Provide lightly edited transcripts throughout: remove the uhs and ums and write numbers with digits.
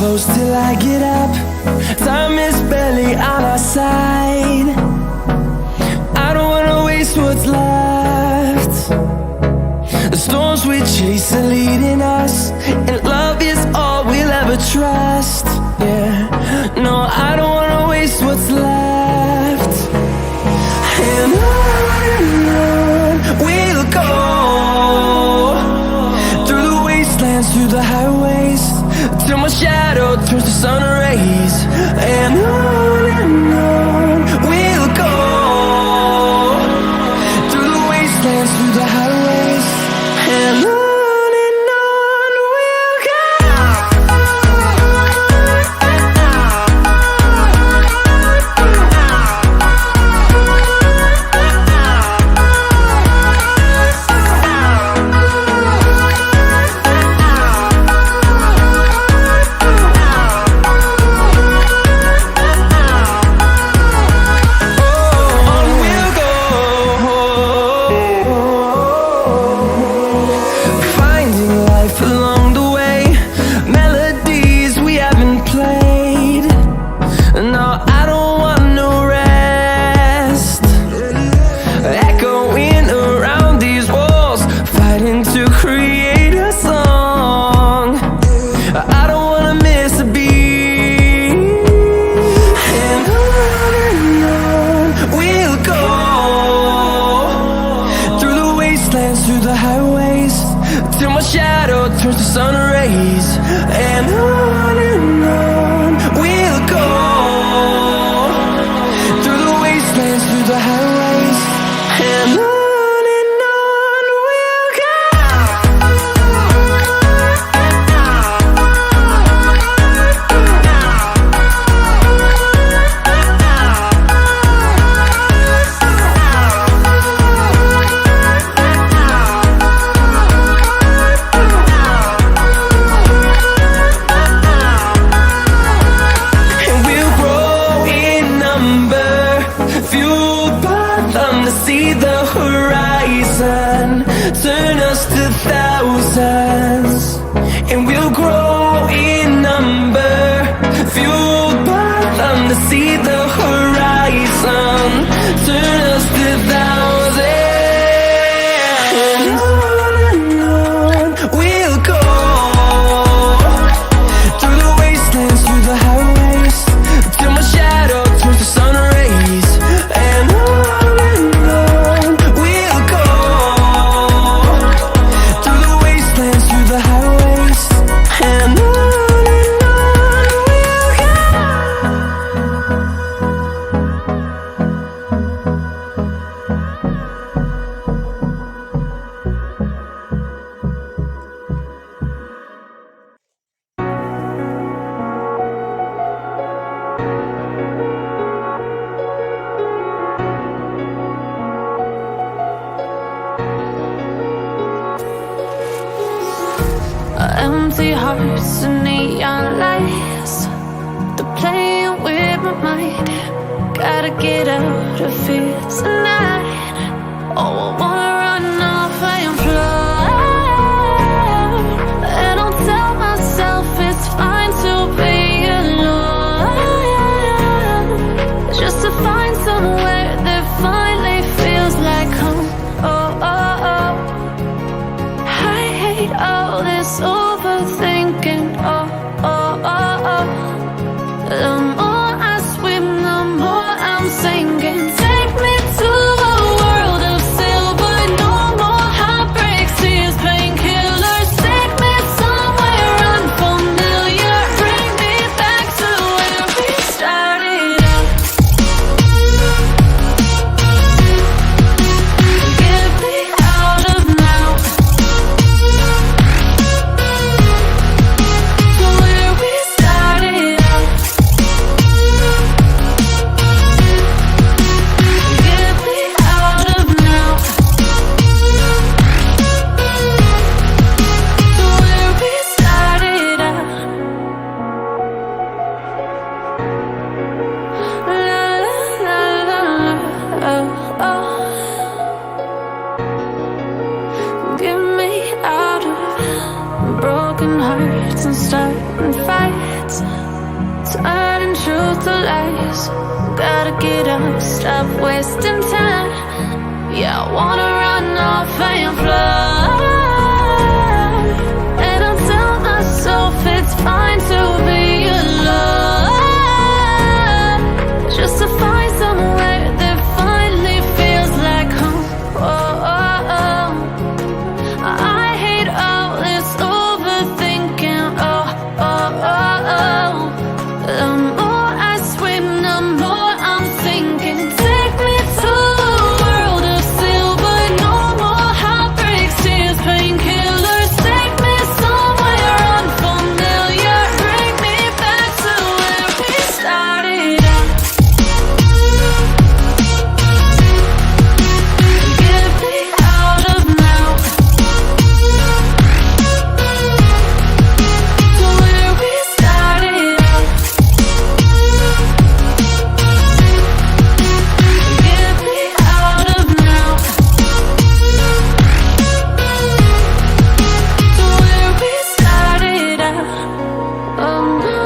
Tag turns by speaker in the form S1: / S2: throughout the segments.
S1: close till I get up. Time is barely on our side. I don't wanna waste what's left. The storms we chase are leading us, and love is all we'll ever trust. Yeah, no, I don't wanna waste what's left. And on we'll go, through the wastelands, through the highways, till my shadow turns to sun rays. And on we'll go, through the wastelands, through the highways, and on we'll go. Through the highways, till my shadow turns to sun rays. And on we'll go, through the wastelands, through the highways, and on we'll go. See the horizon, turn us to thousands, and we'll grow in number, fueled by them to see the horizon, turn us to thousands. And on we'll go, through the wastelands, through the highways, till my shadow turns to sun rays. And
S2: empty hearts and neon lights, they're playing with my mind. Gotta get out of here tonight. Oh, I wanna run off and fly, and I'll tell myself it's fine to be alone, just to find somewhere that finally feels like home. Oh, oh, oh, I hate all this overthinking. Oh, oh, oh, oh. The more I swim, the more I'm sinking. Take me to a world of silver rise. Gotta get up, stop wasting time. Yeah, I wanna run off and fly. And I'll tell myself it's fine to be alone, just to find somewhere that finally feels like home. Oh, oh, oh. I hate all this overthinking. Oh, oh, oh, oh. The more I swim, the more I'm sinking. Take me to a world of silver. No more heartbreaks, tears, painkillers. Take me somewhere unfamiliar. Bring me back to where we started out. Get me out of now, to where we started out. Get me out of now, to where we started out. Oh no,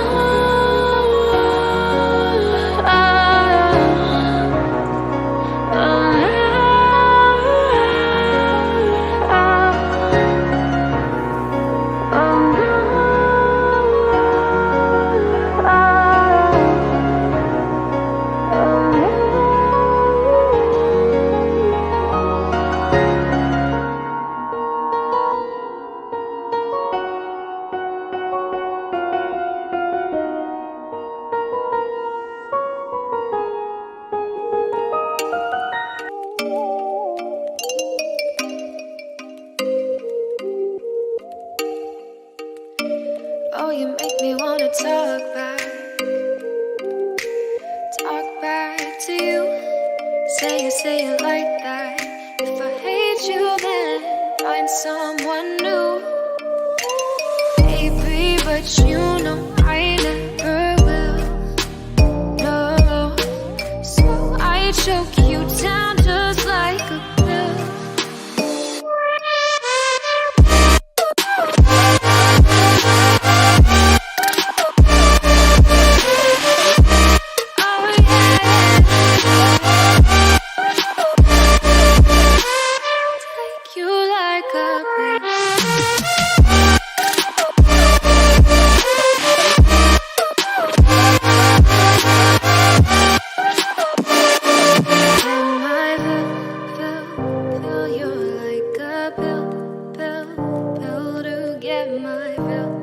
S2: oh, you make me wanna talk back to you. Say it like that. If I hate you, then find someone new. Baby, but you know I never will. No, so I choke you down just like a pill. Oh yeah, take you like a pill. Get my pill, you're like a pill to get my pill.